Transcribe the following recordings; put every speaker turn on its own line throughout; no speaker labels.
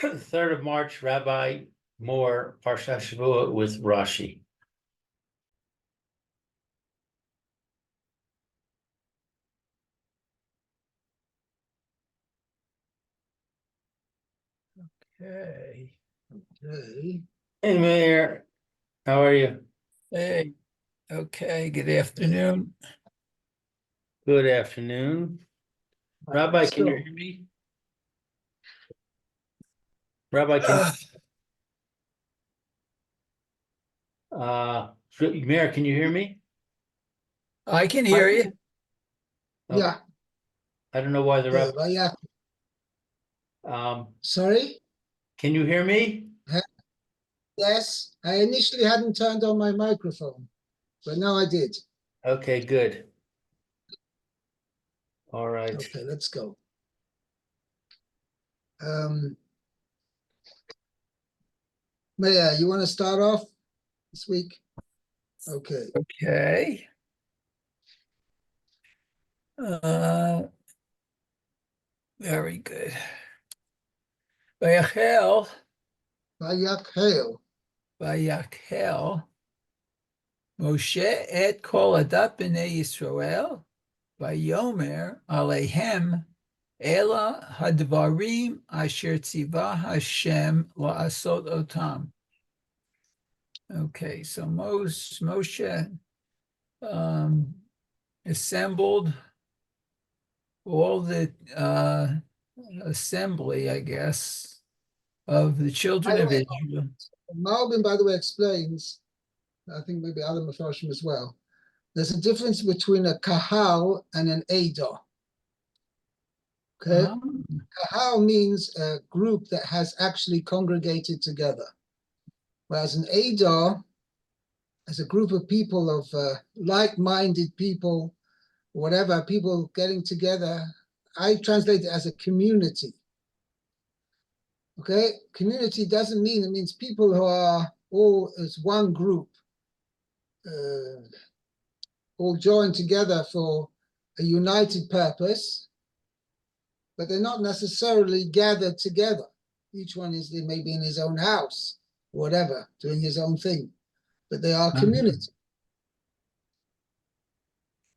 3rd of March, Rabbi Moore, Parsha Hashavua with Rashi.
Okay.
Hey, Mayor, how are you?
Hey. Okay. Good afternoon.
Good afternoon. Rabbi, can you hear me? Rabbi, Mayor, can you hear me?
I can hear you.
Okay.
Yeah.
I don't know why the Rabbi.
Vayakhel. Sorry?
Can you hear me?
Yes. I initially hadn't turned on my microphone, but now I did.
Okay, good. All right.
Okay, let's go. Maya, you want to start off this week? Okay.
Okay. Very good. Vayakhel.
Vayakhel.
Vayakhel. Moshe et kol adat b'nei Yisrael. Vayomer alehem ela hadvarim asher tziva Hashem la'asot otam. Okay, so Moshe assembled all the assembly, I guess, of the children of Israel.
Malbim, by the way, explains, I think maybe other Mepharshim as well, there's a difference between a kahal and an Eidah. Okay? Kahal means a group that has actually congregated together, whereas an Eidah is a group of people of like-minded people, whatever, people getting together. I translate it as a community. Okay? Community doesn't mean, it means people who are all as one group, all joined together for a united purpose, but they're not necessarily gathered together. Each one is maybe in his own house, whatever, doing his own thing, but they are community.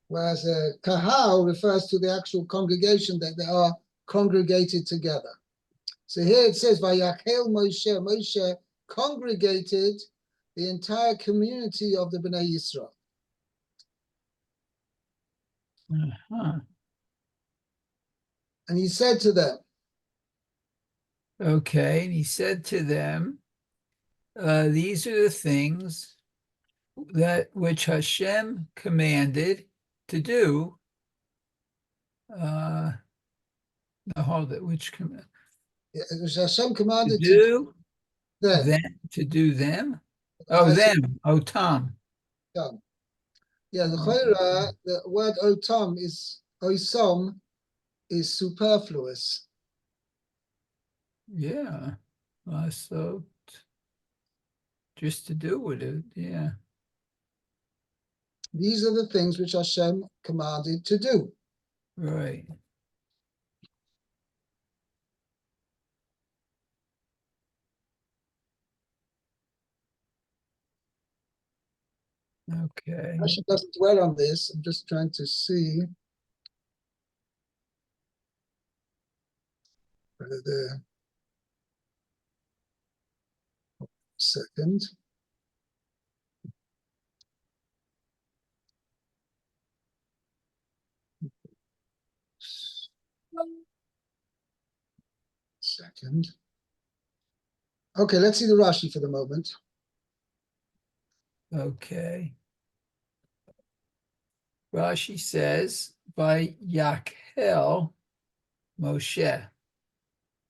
Whereas a kahal refers to the actual congregation, that they are congregated together. So here it says, Vayakhel Moshe, Moshe congregated the entire community of the Bnei Yisrael. And he said to them.
Okay, and he said to them, these are the things that which Hashem commanded to do. Hold it, which command?
Yeah, it was Hashem commanded
to do
them.
To do them? Oh, them. Otam.
Yeah, the word otam is oisom is superfluous.
Yeah. So just to do with it, yeah.
These are the things which Hashem commanded to do.
Right. Okay.
Rashi doesn't dwell on this. I'm just trying to see whether the second. Second. Okay, let's see the Rashi for the moment.
Okay. Rashi says, Vayakhel Moshe.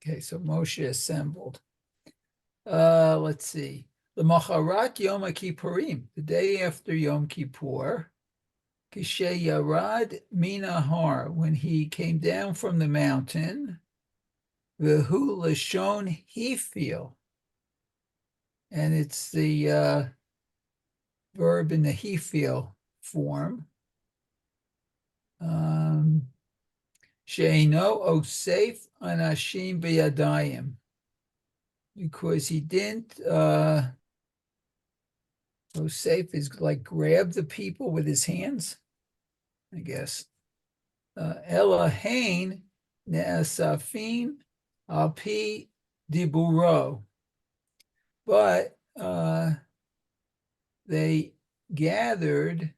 Okay, so Moshe assembled. Let's see. The Macharat Yom Kippurim, the day after Yom Kippur, Kishe Yarad Minahar, when he came down from the mountain, Vehu Lashon Hefil, and it's the verb in the Hefil form. Sheino Osef Anashim B'Yadayim. because he didn't Yosef is like grab the people with his hands, I guess. Elohain ne'asafim al-pi diburo. But they gathered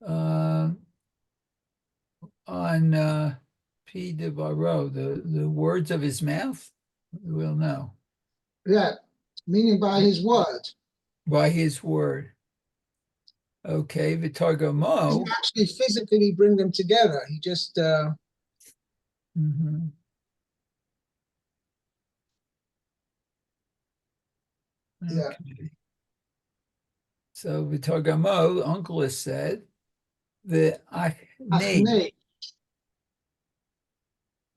on pi diburo, the words of his mouth. We'll know.
Yeah, meaning by his word.
By his word. Okay,
He
Vitargamo.
didn't actually physically bring them together. He just
Mhm.
Yeah.
Okay. So Vitargamo, uncle has said the
Achnei.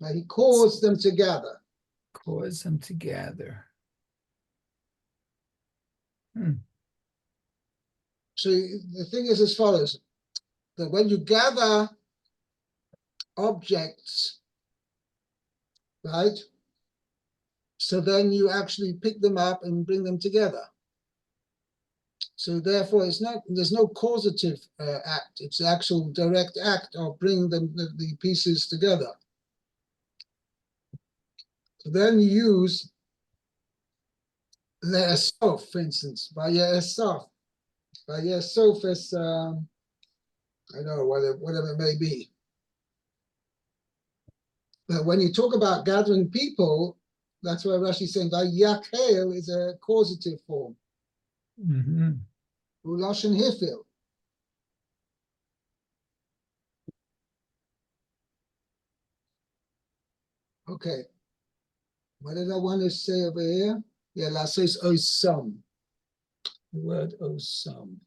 Now he caused them together.
cause them to gather.
So the thing is as follows, that when you gather objects, right? So then you actually pick them up and bring them together. So therefore, there's no causative act. It's the actual direct act of bringing the pieces together. So then you use le'esof, for instance, vayesof. Vayesof is, I don't know, whatever it may be. But when you talk about gathering people, that's why Rashi is saying Vayakhel is a causative form.
Mhm.
Uloshen hifil. Okay. What did I want to say over here? Yeah, last says osam. The word osam.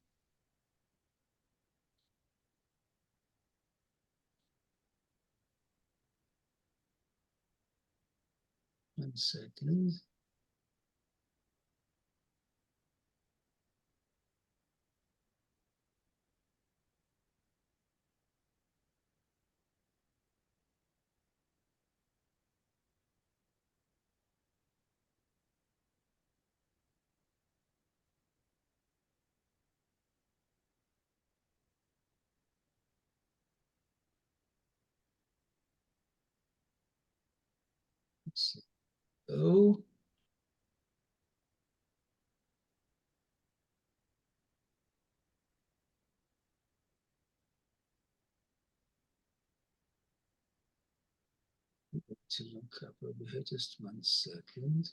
One second. Let's see. Oh. To look up over here, just 1 second.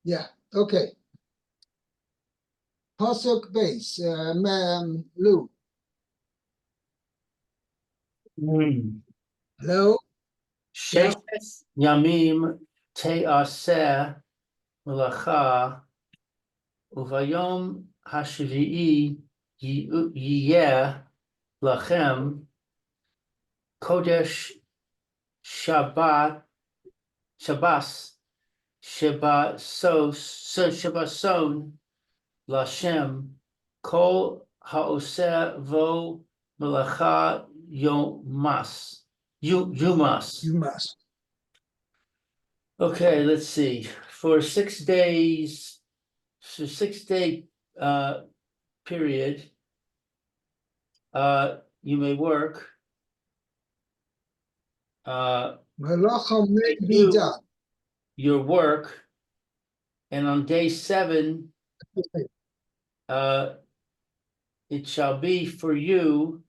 Yeah, okay. Pasuk base, Lou. Hello?
Sheshes yamim te'aseh melacha uvayom hashvi'i yiyeh lachem kodesh Shabbas Shabbason Lashem Kol Haoseh Vo Melacha Yomas Yumas.
You must.
Okay, let's see. For 6 days, 6 day period, you may work.
Malacha may be
Do
done.
your work, and on day 7, it shall be for you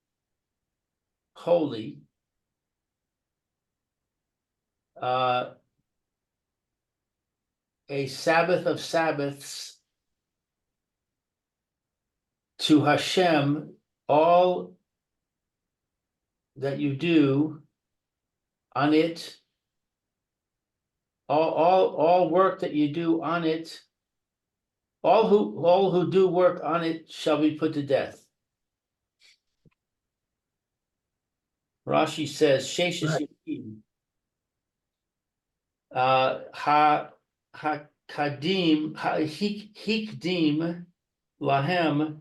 holy. A Sabbath of Sabbaths to Hashem. All that you do on it, all work that you do on it, all who do work on it shall be put to death. Rashi says, Sheshes
Right.
Yamim. hikdim lahem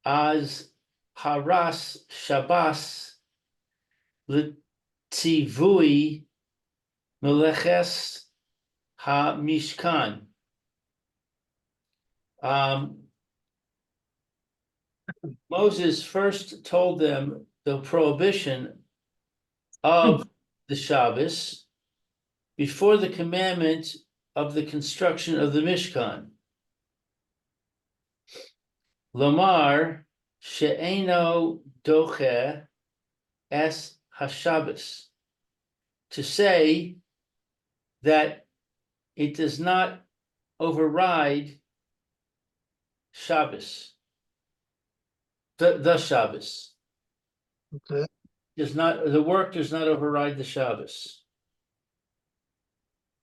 as haras Shabbos l'tzivui meleches ha-mishkan. Moses first told them the prohibition of the Shabbos before the commandment of the construction of the Mishkan. Lamar she'eno doche es haShabbos, to say that it does not override Shabbos, the Shabbos.
Okay.
The work does not override the Shabbos.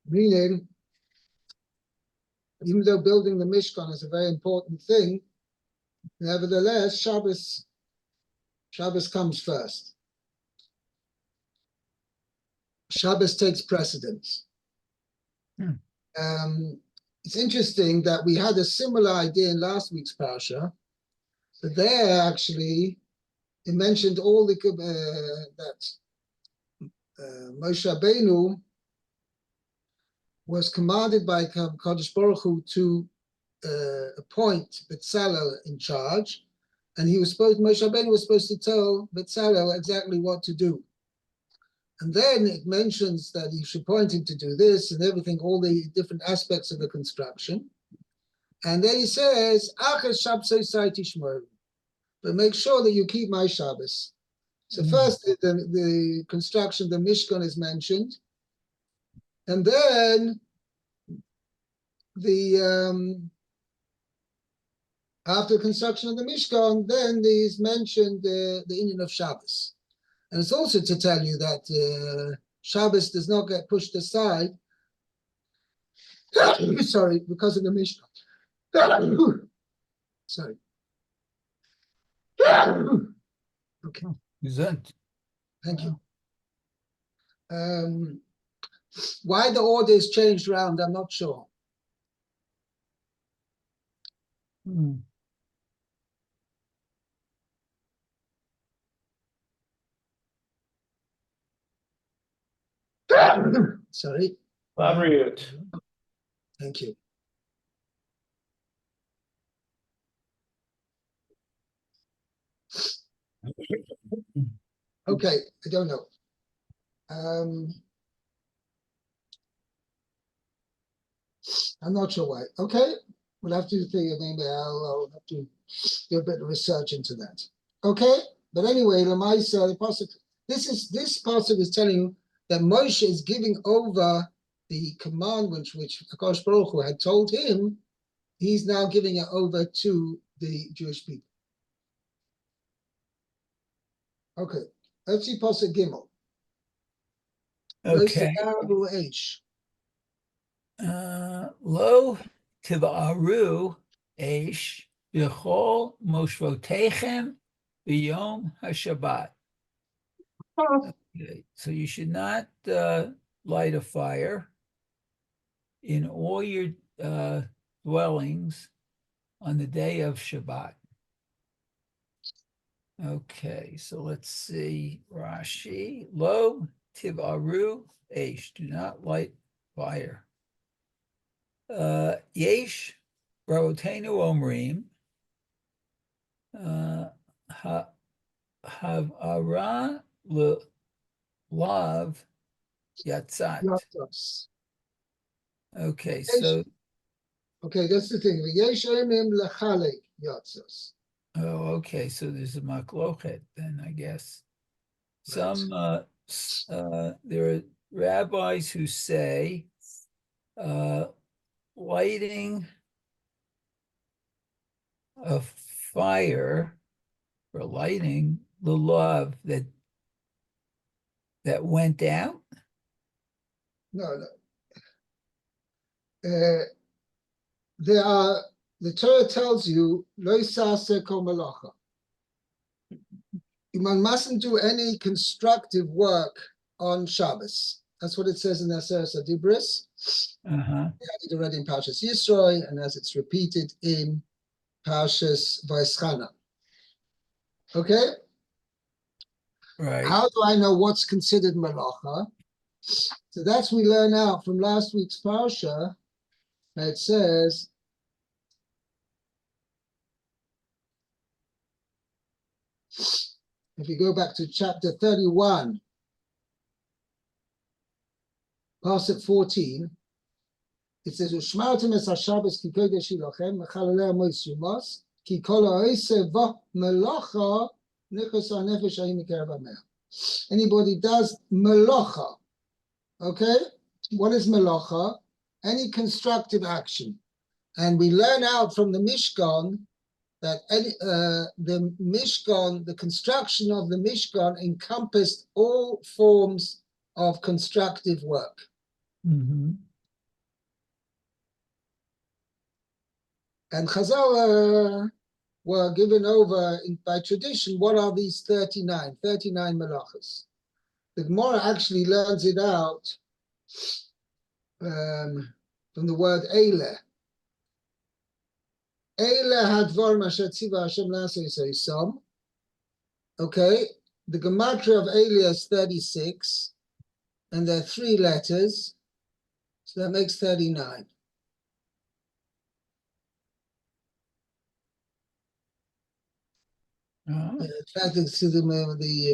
Meaning, even though building the Mishkan is a very important thing, nevertheless, Shabbos comes first. Shabbos takes precedence. It's interesting that we had a similar idea in last week's Parsha, but there actually it mentioned all the that Moshe Rabbeinu was commanded by Kadosh Baruch Hu to appoint Betzalel in charge, and Moshe Rabbeinu was supposed to tell Betzalel exactly what to do. And then it mentions that he should point him to do this and everything, all the different aspects of the construction. And then he says, but make sure that you keep my Shabbos. So first, the construction, the Mishkan is mentioned. And then after construction of the Mishkan, then is mentioned the Indian of Shabbos. And it's also to tell you that Shabbos does not get pushed aside, sorry, because of the Mishkan. Sorry. Okay. Thank you. Why the order is changed around, I'm not sure. Sorry. Thank you. Okay, I don't know. I'm not sure why. Okay, we'll have to think. Maybe I'll have to do a bit of research into that. Okay, but anyway, Lamaisa, the pasuk. This pasuk is telling you that Moshe is giving over the commandments which Akash Baruch Hu had told him. He's now giving it over to the Jewish people. Okay, let's see pasuk Gimel.
Okay. Lo tivaru eish b'chol moshvotechem b'yom haShabbat. Okay, so you should not light a fire in all your dwellings on the day of Shabbat. Okay, so let's see. Rashi, lo tivaru eish, do not light fire. Yesh Rabotenu Omrim Havara Lav Yatzat. Okay, so
that's the thing. Yesh Emim Lechalek Yatzos.
Oh, okay, so there's a maklochet then, I guess. Some there are rabbis who say lighting a fire or lighting the love that went out.
No. The Torah tells you lo yisaseh kol malacha. One mustn't do any constructive work on Shabbos. That's what it says in Aseret Adibris.
Uh-huh.
It already in Parshas Yisroi, and as it's repeated in Parshas Vayakhel. Okay?
Right.
How do I know what's considered malacha? So that's we learn out from last week's Parsha. It says, if you go back to chapter 31, Pasuk 14, it says, Ushmartem es ha-Shabbos ki kodesh ilochem, mechalelei amos yumos, ki kol ha'oseh vo melacha, nichos ha'nefesh ha'im mikerav ha'meh. Anybody does melacha, okay? What is melacha? Any constructive action. And we learn out from the Mishkan that the Mishkan, the construction of the Mishkan encompassed all forms of constructive work.
Mm-hmm.
And Chazal were given over by tradition. What are these 39 melachas? The Gemara actually learns it out from the word Eileh. Eileh hadvar asher tziva Hashem la'aseh yisaysom. Okay, the gematria of Eileh is 36, and there are 3 letters, so that makes 39.
Oh.
In fact, the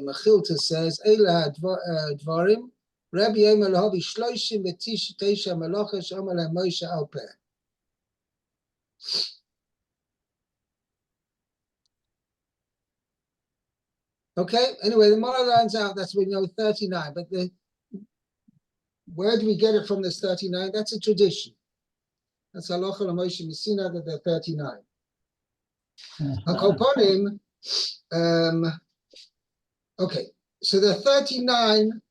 Mechilta says, Eileh hadvarim, Rabbi Yomer lahavi shloishim v'tisha melacha she'amar lehem Moshe al peh. Okay, anyway, the Gemara learns out that's we know 39, but where do we get it from this 39? That's a tradition. That's halacha l'Moshe Messina that they're 39.
Uh-huh.
Okay, so there are 39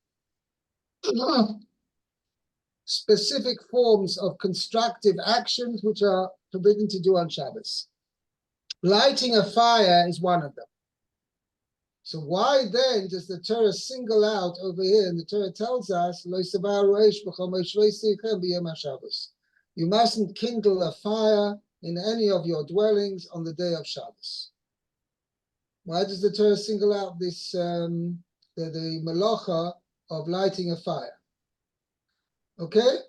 specific forms of constructive actions which are forbidden to do on Shabbos. Lighting a fire is one of them. So why then does the Torah single out over here? And the Torah tells us, you mustn't kindle a fire in any of your dwellings on the day of Shabbos. Why does the Torah single out this the melacha of lighting a fire? Okay?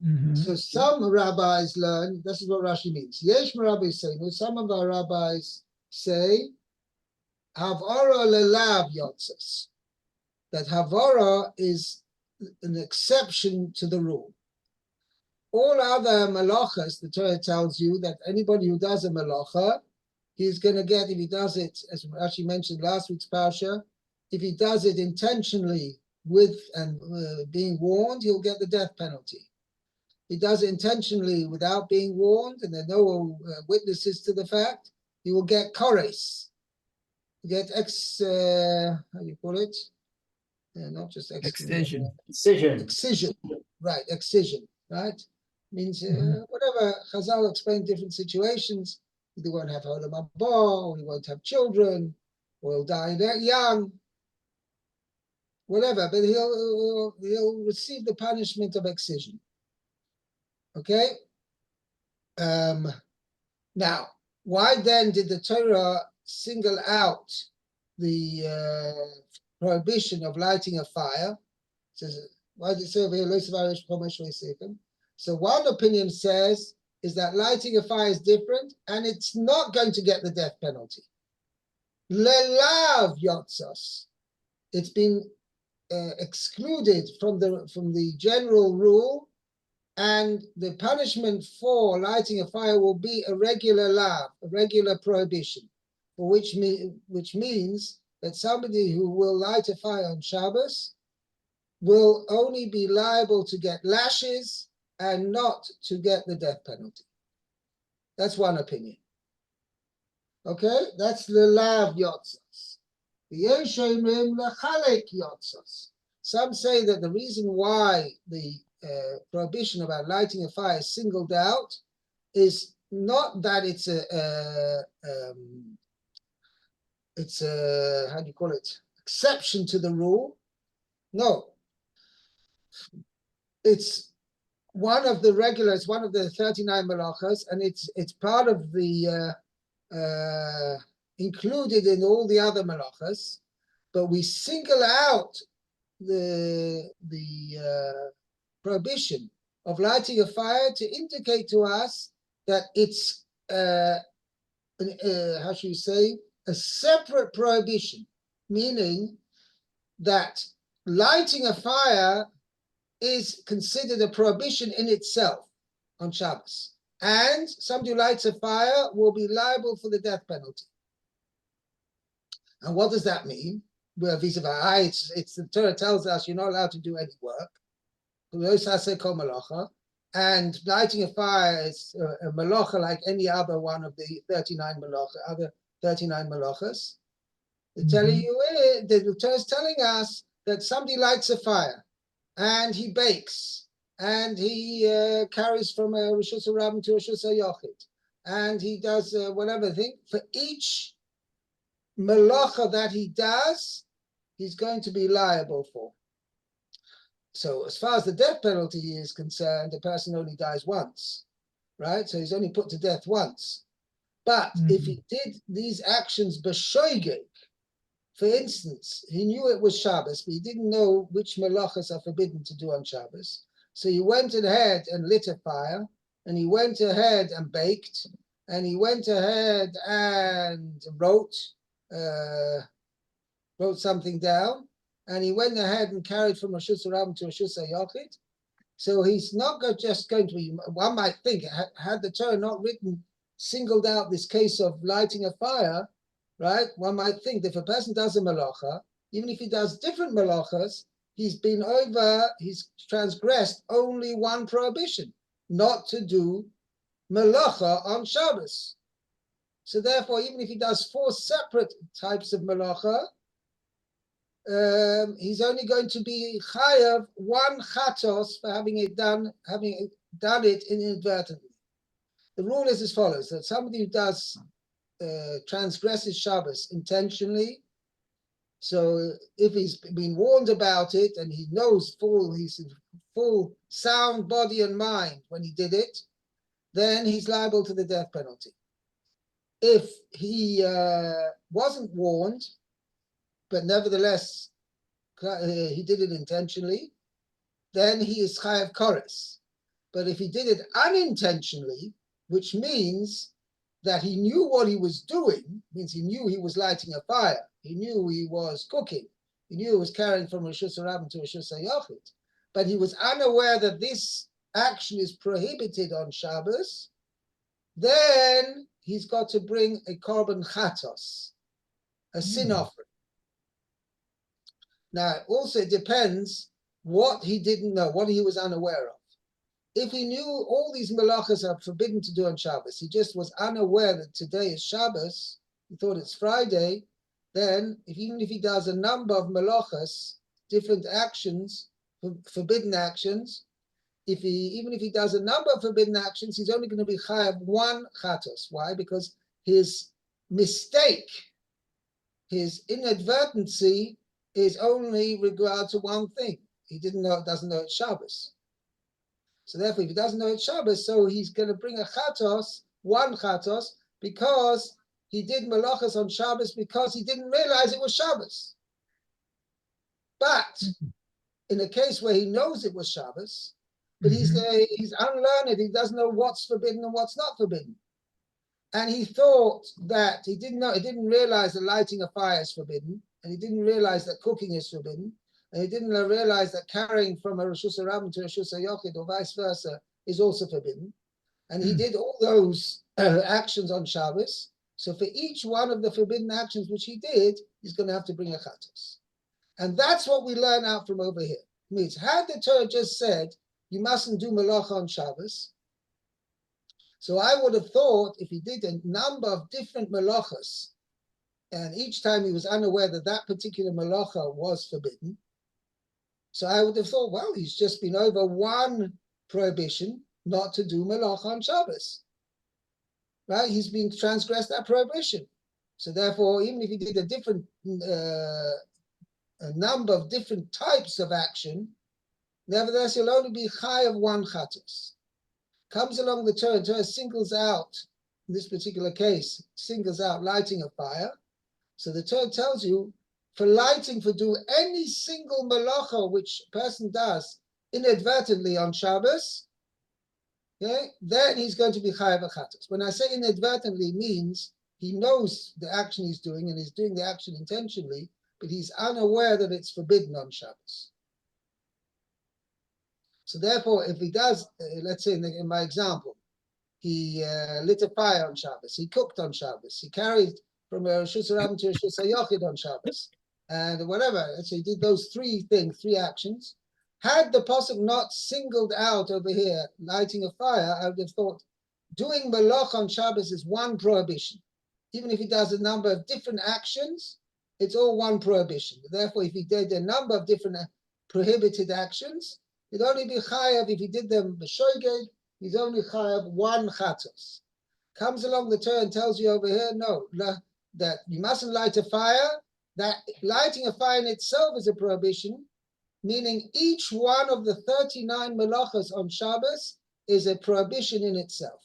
Mm-hmm.
So some rabbis learn, this is what Rashi means. Yesh rabbis say, some of our rabbis say, Havara lelav yotzas. That Havara is an exception to the rule. All other malachas, the Torah tells you that anybody who does a malacha, he's going to get, if he does it, as Rashi mentioned last week's Parsha, if he does it intentionally with and being warned, he'll get the death penalty. He does it intentionally without being warned, and there are no witnesses to the fact, he will get kores. Get how do you call it? Not just
Excision.
Excision, right? Excision, right? Means whatever. Chazal explain different situations. He won't have olam haba, or he won't have children, or he'll die very young. Whatever, but he'll receive the punishment of excision. Okay. Now, why then did the Torah single out the prohibition of lighting a fire? It says, why did it say over here? So one opinion says is that lighting a fire is different, and it's not going to get the death penalty. Lelav yotzos. It's been excluded from the general rule, and the punishment for lighting a fire will be a regular lav, a regular prohibition, for which means that somebody who will light a fire on Shabbos will only be liable to get lashes and not to get the death penalty. That's one opinion. Okay, that's the lav yotzos. Some say that the reason why the prohibition about lighting a fire is singled out is not that it's a how do you call it, exception to the rule. No, it's one of the regulars, one of the 39 malachas, and it's part of the included in all the other malachas, but we single out the prohibition of lighting a fire to indicate to us that it's how should you say, a separate prohibition, meaning that lighting a fire is considered a prohibition in itself on Shabbos. And somebody who lights a fire will be liable for the death penalty. And what does that mean? Well, it's the Torah tells us you're not allowed to do any work. And lighting a fire is a malacha like any other one of the 39 malachas. The Torah is telling us that somebody lights a fire and he bakes and he carries from a Rishus Harabim to a Rishus Yochid, and he does whatever thing. For each malacha that he does, he's going to be liable for. So as far as the death penalty is concerned, the person only dies once, right? So he's only put to death once. But if he did these actions b'shoigeg, for instance, he knew it was Shabbos, but he didn't know which malachas are forbidden to do on Shabbos. So he went ahead and lit a fire, and he went ahead and baked, and he went ahead and wrote something down, and he went ahead and carried from Rishus Harabim to Rishus Yochid. So he's not just going to be, one might think, had the Torah not singled out this case of lighting a fire, right? One might think that if a person does a malacha, even if he does different malachas, he's transgressed only one prohibition, not to do malacha on Shabbos. So therefore, even if he does 4 separate types of malacha, he's only going to be chayav 1 chatos for having done it inadvertently. The rule is as follows: that somebody who does transgresses Shabbos intentionally, so if he's been warned about it and he knows he's in full sound body and mind when he did it, then he's liable to the death penalty. If he wasn't warned, but nevertheless he did it intentionally, then he is chayav kores. But if he did it unintentionally, which means that he knew what he was doing, means he knew he was lighting a fire, he knew he was cooking, he knew he was carrying from Rishus Harabim to Rishus Yochid, but he was unaware that this action is prohibited on Shabbos, then he's got to bring a korban chatos, a sin offering. Now, also it depends what he didn't know, what he was unaware of. If he knew all these malachas are forbidden to do on Shabbos, he just was unaware that today is Shabbos, he thought it's Friday, then even if he does a number of malachas, different actions, forbidden actions, even if he does a number of forbidden actions, he's only going to be chayav 1 chatos. Why? Because his mistake, his inadvertency, is only regard to one thing. He doesn't know it's Shabbos. So therefore, if he doesn't know it's Shabbos, so he's going to bring a chatos, 1 chatos, because he did malachas on Shabbos because he didn't realize it was Shabbos. But in a case where he knows it was Shabbos, but he's unlearned, he doesn't know what's forbidden and what's not forbidden. And he thought that he didn't realize that lighting a fire is forbidden, and he didn't realize that cooking is forbidden, and he didn't realize that carrying from a Rishus Harabim to a Rishus Yochid or vice versa is also forbidden. And he did all those actions on Shabbos. So for each one of the forbidden actions which he did, he's going to have to bring a chatos. And that's what we learn out from over here. It means, had the Torah just said, you mustn't do malacha on Shabbos, so I would have thought if he did a number of different malachas, and each time he was unaware that that particular malacha was forbidden, so I would have thought, well, he's just been over one prohibition not to do malacha on Shabbos. Right? He's been transgressed that prohibition. So therefore, even if he did a number of different types of action, Nevertheless, he'll only be high of one chatos. Comes along the Torah singles out, in this particular case, singles out lighting a fire. So the Torah tells you, for lighting, for do any single malacha which a person does inadvertently on Shabbos, okay, then he's going to be chayav achatos. When I say inadvertently, means he knows the action he's doing and he's doing the action intentionally, but he's unaware that it's forbidden on Shabbos. So therefore, if he does, let's say in my example, he lit a fire on Shabbos, he cooked on Shabbos, he carried from a Rishus Harabim to a Rishus HaYochid on Shabbos, and whatever, so he did those three things, three actions. Had the pasuk not singled out over here, lighting a fire, I would have thought, doing malach on Shabbos is one prohibition. Even if he does a number of different actions, it's all one prohibition. Therefore, if he did a number of different prohibited actions, it'd only be chayav if he did them b'shoigeg. He's only chayav one chatos. Comes along the Torah and tells you over here, no, that you mustn't light a fire. That lighting a fire in itself is a prohibition, meaning each one of the 39 malachas on Shabbos is a prohibition in itself.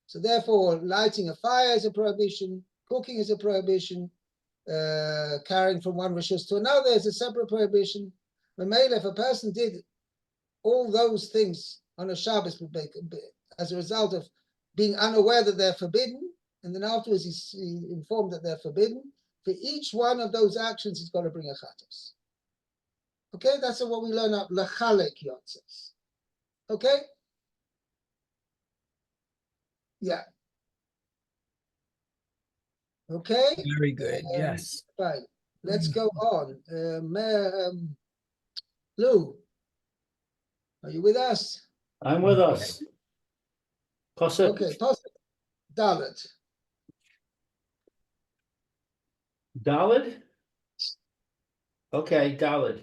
So therefore, lighting a fire is a prohibition, cooking is a prohibition, carrying from one rishus to another is a separate prohibition. If a person did all those things on a Shabbos as a result of being unaware that they're forbidden, and then afterwards he's informed that they're forbidden, for each one of those actions he's got to bring a chatos. Okay, that's what we learn out lechalek yotzes. Okay? Yeah. Okay?
Very good. Yes.
Fine. Let's go on. Lou, are you with us?
I'm with us. Pasuk
Okay, Pasuk Dalet.
Daled? Okay, Daled.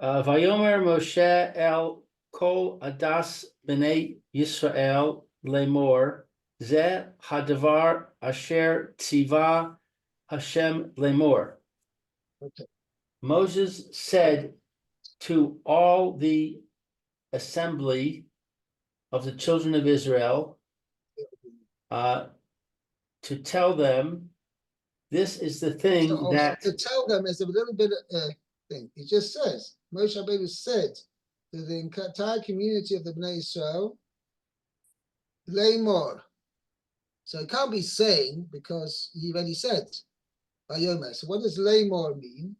Vayomer Moshe el kol adas b'nei Yisrael lemor ze hadavar asher tziva Hashem lemor.
Okay.
Moses said to all the assembly of the children of Israel to tell them, this is the thing
So also
that
to tell them is a little bit thing. He just says, Moshe Rabbeinu said to the entire community of the Bnei Israel, Lemor. So it can't be saying because he already said, Vayomer. So what does Lemor mean?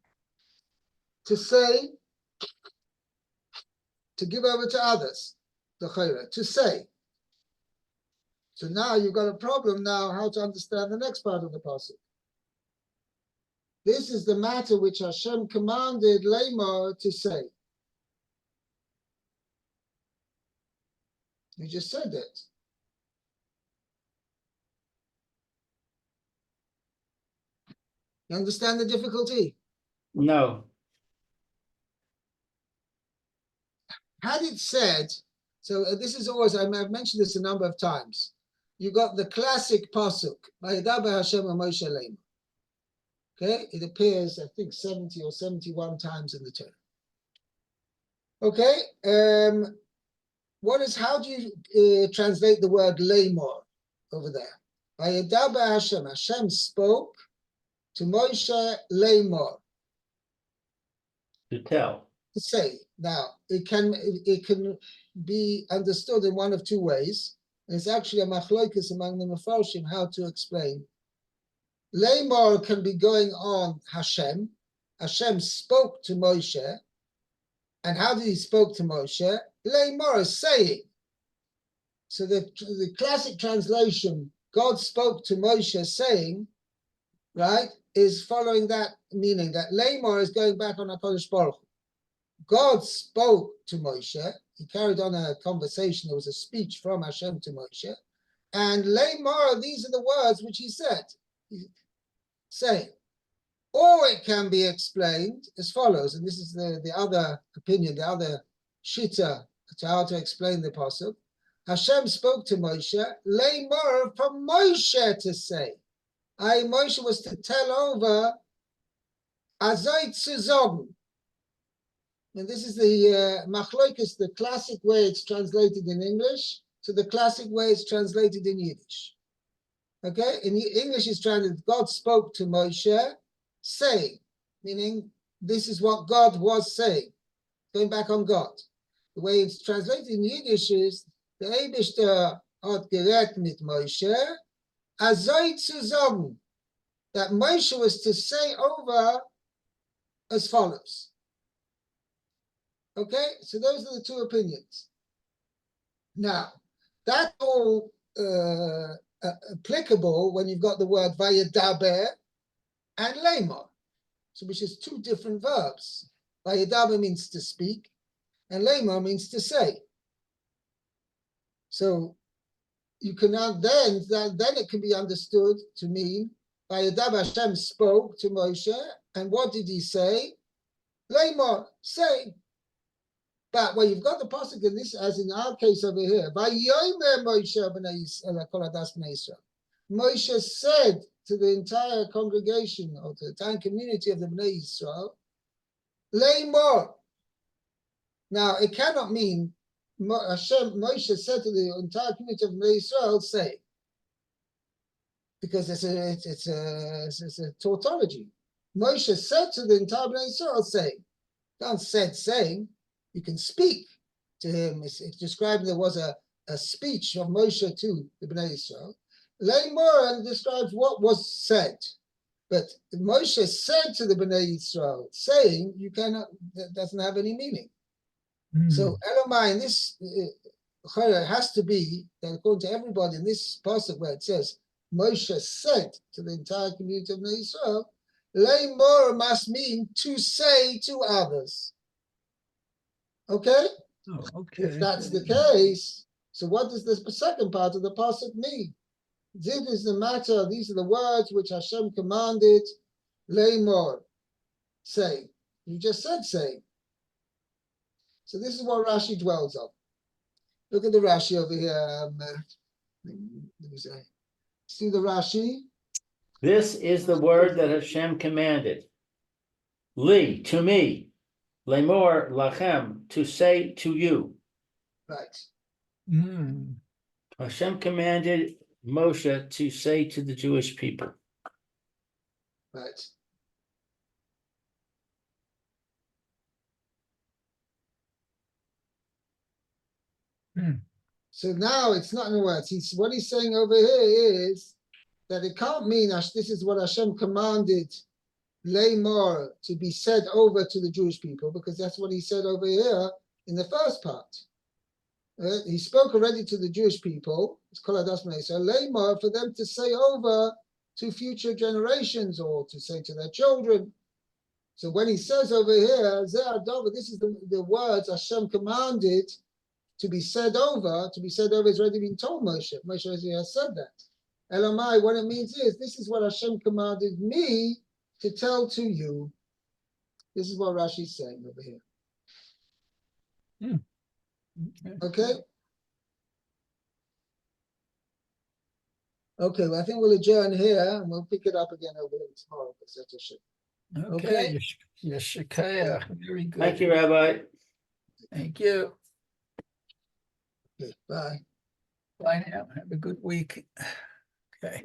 To say, to give over to others, the chayra, to say. So now you've got a problem now how to understand the next part of the pasuk. This is the matter which Hashem commanded Lemor to say. You just said it. You understand the difficulty?
no.
Had it said, so this is always, I've mentioned this a number of times. You got the classic pasuk, Vayedaber Hashem Moshe Lemor. Okay, it appears, I think, 70 or 71 times in the Torah. Okay, how do you translate the word Lemor over there? Vayedaber Hashem, Hashem spoke to Moshe Lemor.
To tell.
To say. Now, it can be understood in one of two ways. And it's actually a machloikus among the Mefarshim how to explain. Lemor can be going on Hashem. Hashem spoke to Moshe. And how did he spoke to Moshe? Lemor is saying. So the classic translation, God spoke to Moshe saying, right, is following that meaning that Lemor is going back on HaKadosh Baruch Hu. God spoke to Moshe. He carried on a conversation. There was a speech from Hashem to Moshe. And Lemor, these are the words which he said. Saying. Or it can be explained as follows, and this is the other opinion, the other shita to how to explain the pasuk. Hashem spoke to Moshe, Lemor from Moshe to say. Moshe was to tell over Azoi zu sagen. And this is the machlokas, the classic way it's translated in English, to the classic way it's translated in Yiddish. Okay, in English it's translated, God spoke to Moshe, saying, meaning this is what God was saying, going back on God. The way it's translated in Yiddish is, the Eibishter hat gerät mit Moshe, azoi zu sagen, that Moshe was to say over as follows. Okay, so those are the two opinions. Now, that's all applicable when you've got the word Vayadaber and Lemor, so which is two different verbs. Vayadaber means to speak, and Lemor means to say. So you can then it can be understood to mean Vayadaber, Hashem spoke to Moshe, and what did he say? Lemor, say. But where you've got the pasuk in this, as in our case over here, Vayomer Moshe b'nei Israel. Moshe said to the entire congregation or to the entire community of the Bnei Israel, Lemor. Now it cannot mean Moshe said to the entire community of Bnei Israel, say, because it's a tautology. Moshe said to the entire Bnei Israel, say. Don't said saying. You can speak to him. It's described there was a speech of Moshe to the Bnei Israel. Lemor describes what was said. But Moshe said to the Bnei Israel, saying, you cannot, that doesn't have any meaning. So Elamai, in this has to be, that according to everybody in this passage where it says, Moshe said to the entire community of Bnei Israel, Lemor must mean to say to others. Okay?
Oh, okay.
If that's the case, so what does the second part of the pasuk mean? This is the matter, these are the words which Hashem commanded, Lemor, say. You just said say. So this is what Rashi dwells on. Look at the Rashi over here. Let me say. See the Rashi?
This is the word that Hashem commanded. Li, to me. Lemor, lachem, to say to you.
Right.
Hashem commanded Moshe to say to the Jewish people.
Right. So now it's not in the words. What he's saying over here is that it can't mean this is what Hashem commanded Lemor to be said over to the Jewish people, because that's what he said over here in the first part. He spoke already to the Jewish people. It's called Lemor for them to say over to future generations or to say to their children. So when he says over here, this is the words Hashem commanded to be said over. To be said over has already been told Moshe. Moshe has said that. Elamai, what it means is, this is what Hashem commanded me to tell to you. This is what Rashi is saying over here. Okay? Okay, well, I think we'll adjourn here and we'll pick it up again over there tomorrow.
Okay. Yeshikaya. Very good.
Thank you, Rabbi.
Thank you.
Okay, bye.
Bye now. Have a good week. Okay.